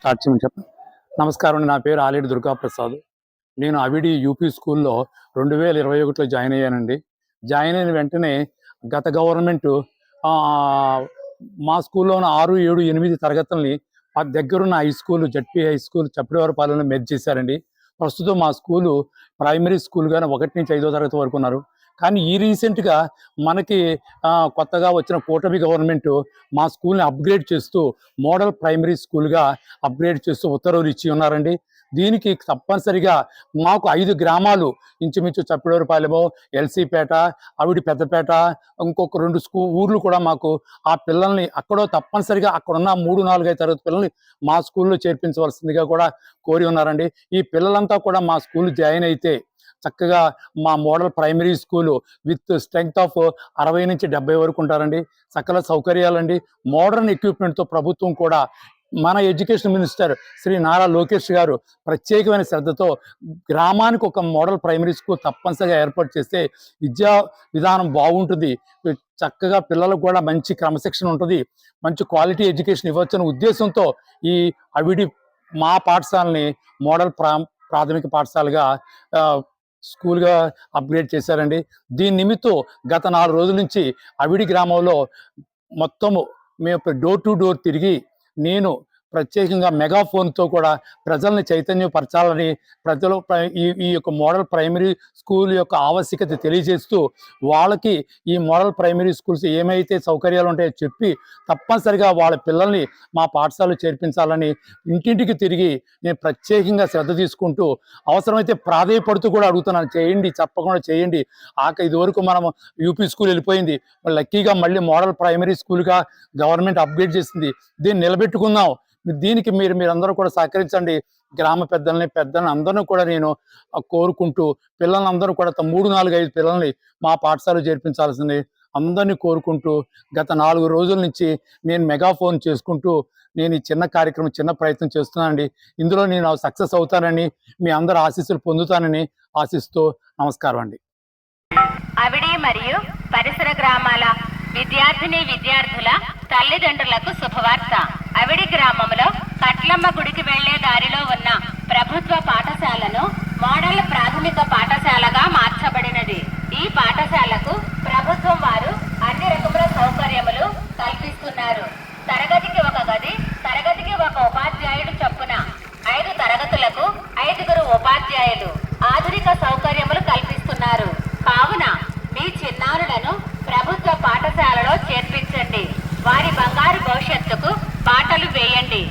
Start చేయమని చెప్పండి. నమస్కారం అండి. నా పేరు ఆలేటి దుర్గాప్రసాద్. నేను అవిడి యూపీ స్కూల్లో 2021లో జాయిన్ అయ్యానండి. జాయిన్ అయిన వెంటనే గత గవర్నమెంటు మా స్కూల్లోని 6, 7, 8 తరగతుల్ని దగ్గరున్న high school ZP high school చప్పిడివారిపాలెంలో మెర్జ్ చేశారండి. ప్రస్తుతం మా స్కూలు ప్రైమరీ స్కూల్గానే 1 నుంచి 5వ తరగతి వరకు ఉన్నారు. కానీ ఈ రీసెంట్గా మనకి కొత్తగా వచ్చిన కూటమి గవర్నమెంటు మా స్కూల్ని అప్గ్రేడ్ చేస్తూ మోడల్ ప్రైమరీ స్కూల్గా అప్గ్రేడ్ చేస్తూ ఉత్తర్వులు ఇచ్చి ఉన్నారండి. దీనికి తప్పనిసరిగా మాకు 5 గ్రామాలు ఇంచుమించు చప్పిడివారిపాలెము, ఎల్సీపేట, అవిడి పెద్దపేట, ఇంకొక 2 ఊర్లు కూడా మాకు ఆ పిల్లల్ని అక్కడో తప్పనిసరిగా అక్కడున్న 3, 4, 5 తరగతి పిల్లల్ని మా స్కూల్లో చేర్పించవలసిందిగా కూడా కోరి ఉన్నారండి. ఈ పిల్లలంతా కూడా మా స్కూల్ జాయిన్ అయితే చక్కగా మా model primary school with strength of 60 నుంచి 70 వరకు ఉంటారండి. సకల సౌకర్యాలండి. మోడర్న్ ఎక్విప్మెంట్తో ప్రభుత్వం కూడా మన ఎడ్యుకేషన్ మినిస్టర్ శ్రీ నారా లోకేష్ గారు ప్రత్యేకమైన శ్రద్ధతో గ్రామానికి ఒక మోడల్ ప్రైమరీ స్కూల్ తప్పనిసరిగా ఏర్పాటు చేస్తే విద్యా విధానం బాగుంటుంది. చక్కగా పిల్లలకు కూడా మంచి క్రమశిక్షణ ఉంటుంది, మంచి క్వాలిటీ ఎడ్యుకేషన్ ఇవ్వచ్చనే ఉద్దేశంతో ఈ అవిడి మా పాఠశాలని మోడల్ ప్రాథమిక పాఠశాలగా స్కూల్గా అప్గ్రేడ్ చేశారండి. దీని నిమిత్తం గత 4 రోజుల నుంచి అవిడి గ్రామంలో మొత్తము మేము డోర్ టు డోర్ తిరిగి నేను ప్రత్యేకంగా మెగాఫోన్తో కూడా ప్రజల్ని చైతన్యపరచాలని, ప్రజలు ఈ యొక్క మోడల్ ప్రైమరీ స్కూల్ యొక్క ఆవశ్యకత తెలియజేస్తూ వాళ్ళకి ఈ మోడల్ ప్రైమరీ స్కూల్స్ ఏమైతే సౌకర్యాలు ఉంటాయో చెప్పి తప్పనిసరిగా వాళ్ళ పిల్లల్ని మా పాఠశాలలో చేర్పించాలని ఇంటింటికి తిరిగి నేను ప్రత్యేకంగా శ్రద్ధ తీసుకుంటూ అవసరమైతే ప్రాధేయపడుతూ కూడా అడుగుతున్నాను, చేయండి, తప్పకుండా చేయండి. ఇదివరకు మనం యూపీ స్కూల్ వెళ్ళిపోయింది, లక్కీగా మళ్ళీ మోడల్ ప్రైమరీ స్కూల్గా గవర్నమెంట్ అప్గ్రేడ్ చేసింది. దీన్ని నిలబెట్టుకుందాం. దీనికి మీరందరూ కూడా సహకరించండి. గ్రామ పెద్దల్ని అందరినీ కూడా నేను కోరుకుంటూ పిల్లలందరూ కూడా 3, 4, 5 పిల్లల్ని మా పాఠశాలలో చేర్పించాల్సింది అందరినీ కోరుకుంటూ గత 4 రోజుల నుంచి నేను మెగాఫోన్ చేసుకుంటూ నేను ఈ చిన్న కార్యక్రమం, చిన్న ప్రయత్నం చేస్తున్నానండి. ఇందులో నేను సక్సెస్ అవుతానని, మీ అందరి ఆశీస్సులు పొందుతానని ఆశిస్తూ నమస్కారం అండి. అవిడి మరియు పరిసర గ్రామాల విద్యార్థుల తల్లిదండ్రులకు శుభవార్త. అవిడి గ్రామంలో కట్లమ్మ గుడికి వెళ్లే దారిలో ఉన్న ప్రభుత్వ పాఠశాలను మోడల్ ప్రాథమిక పాఠశాలగా మార్చబడినది. ఈ పాఠశాలకు ప్రభుత్వం వారు అన్ని రకముల సౌకర్యములు కల్పిస్తున్నారు. తరగతికి ఒక గది, తరగతికి ఒక ఉపాధ్యాయుడు చొప్పున 5 తరగతులకు 5 ఉపాధ్యాయులు ఆధునిక సౌకర్యములు కల్పిస్తున్నారు. కావున మీ చిన్నారులను ప్రభుత్వ పాఠశాలలో చేర్పించండి. వారి బంగారు భవిష్యత్తుకు బాటలు వేయండి.